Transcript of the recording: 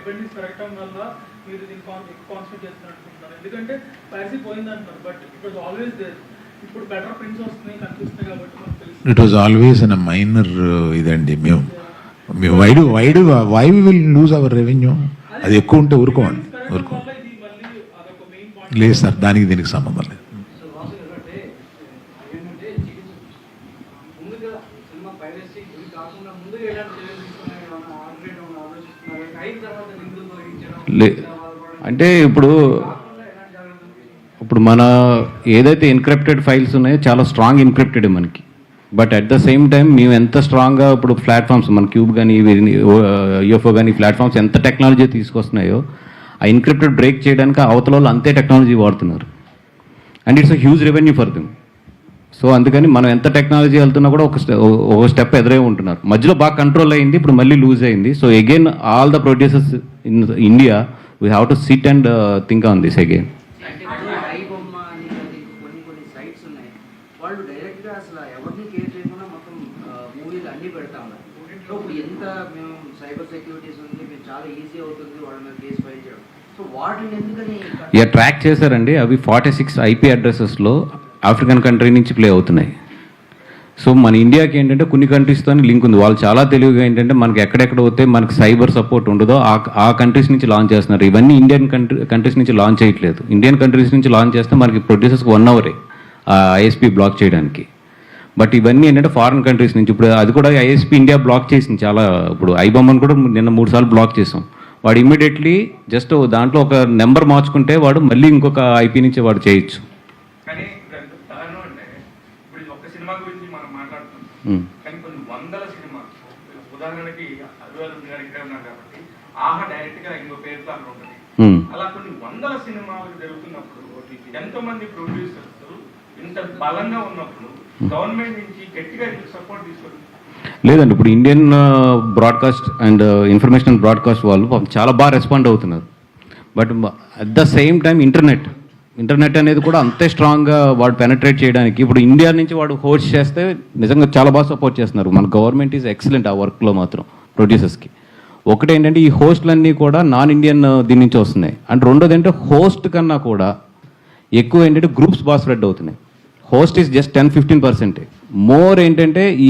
Dependence పెరగడం వల్ల మీరు దీన్ని కాన్సన్ట్రేట్ చేస్తున్నట్టుకుంటున్నారు. ఎందుకంటే పైరసీ పోయిందంటున్నారు, but it was always there. ఇప్పుడు బెటర్ ప్రింట్స్ వస్తున్నాయి, కనిపిస్తున్నాయి కాబట్టి మనకు తెలుసు. It was always an minor ఇదండి. మేము why will lose our revenue? అది ఎక్కువ ఉంటే ఊరుకోండి. లేదు సార్, దీనికి సంబంధం లేదు. అంటే ఇప్పుడు మన ఏదైతే ఎన్క్రిప్టెడ్ ఫైల్స్ ఉన్నాయో చాలా స్ట్రాంగ్ ఎన్క్రిప్టెడ్ మనకి. But at the same time మేము ఎంత స్ట్రాంగ్గా ఇప్పుడు ప్లాట్ఫామ్స్ మన క్యూబ్ కానీ యూఎఫ్ఓ కానీ ప్లాట్ఫామ్స్ ఎంత టెక్నాలజీ తీసుకొస్తున్నాయో ఆ ఎన్క్రిప్టెడ్ బ్రేక్ చేయడానికి అవతల వాళ్ళు అంతే టెక్నాలజీ వాడుతున్నారు. And it's a huge revenue for them. So అందుకని మనం ఎంత టెక్నాలజీ వెళ్తున్నా కూడా ఒక స్టెప్ ఎదురే ఉంటున్నారు. మధ్యలో బాగా కంట్రోల్ అయింది, ఇప్పుడు మళ్ళీ లూజ్ అయింది. So again all the producers in India we have to SIT and think on this again. వాళ్ళు డైరెక్ట్గా అసలు ఎవరిని కేర్ చేయకుండా మొత్తం మూవీలు అన్నీ పెడతా ఉన్నారు. సో ఇప్పుడు ఎంత మేము సైబర్ సెక్యూరిటీస్ ఉంది, మేము చాలా ఈజీ అవుతుంది వాళ్ళ మీద కేసు ఫైల్ చేయడం. సో వాటిని ఎందుకని ట్రాక్ చేశారండి. అవి 46 IP అడ్రసెస్లో ఆఫ్రికన్ కంట్రీ నుంచి ప్లే అవుతున్నాయి. సో మన ఇండియాకి ఏంటంటే కొన్ని కంట్రీస్తో లింక్ ఉంది. వాళ్ళు చాలా తెలివిగా ఏంటంటే మనకి ఎక్కడెక్కడ పోతే మనకి సైబర్ సపోర్ట్ ఉండదో ఆ కంట్రీస్ నుంచి లాంచ్ చేస్తున్నారు. ఇవన్నీ ఇండియన్ కంట్రీస్ నుంచి లాంచ్ చేయట్లేదు. ఇండియన్ కంట్రీస్ నుంచి లాంచ్ చేస్తే మనకి ప్రొడ్యూసర్స్కి 1 అవరే ISP బ్లాక్ చేయడానికి. బట్ ఇవన్నీ ఏంటంటే ఫారిన్ కంట్రీస్ నుంచి. ఇప్పుడు అది కూడా ISP ఇండియా బ్లాక్ చేసింది చాలా. ఇప్పుడు ఐబొమ్మను కూడా నిన్న 3 సార్లు బ్లాక్ చేసాం. వాడు ఇమ్మీడియట్లీ జస్ట్ దాంట్లో ఒక నెంబర్ మార్చుకుంటే వాడు మళ్ళీ ఇంకొక IP నుంచి వాడు చేయొచ్చు. కానీ ఇప్పుడు ఒక సినిమా గురించి మనం మాట్లాడుతున్నాం, కానీ కొన్ని వందల సినిమా, ఉదాహరణకి అల్లు గారు ఇక్కడే ఉన్నారు కాబట్టి ఆహా డైరెక్ట్ గా ఇంకో పేరుతో అక్కడ ఉంటుంది. అలా కొన్ని వందల సినిమాలు జరుగుతున్నప్పుడు ఎంతో మంది ప్రొడ్యూసర్స్ ఇంత బలంగా ఉన్నప్పుడు గవర్నమెంట్ నుంచి గట్టిగా సపోర్ట్ తీసుకోవాలి. లేదండి, ఇప్పుడు Indian broadcast and information broadcast వాళ్ళు చాలా బాగా రెస్పాండ్ అవుతున్నారు. But at the same time internet అనేది కూడా అంతే స్ట్రాంగ్గా వాడు పెనట్రేట్ చేయడానికి ఇప్పుడు ఇండియా నుంచి వాడు హోస్ట్ చేస్తే నిజంగా చాలా బాగా సపోర్ట్ చేస్తున్నారు. మన గవర్నమెంట్ ఈజ్ ఎక్సలెంట్ ఆ వర్క్లో మాత్రం ప్రొడ్యూసర్స్కి. ఒకటి ఏంటంటే ఈ హోస్ట్లన్నీ కూడా నాన్ ఇండియన్ దీని నుంచి వస్తున్నాయి. అండ్ రెండోది ఏంటంటే హోస్ట్ కన్నా కూడా ఎక్కువ ఏంటంటే గ్రూప్స్ బాగా స్ప్రెడ్ అవుతున్నాయి. Host is just 10-15%. మోర్ ఏంటంటే ఈ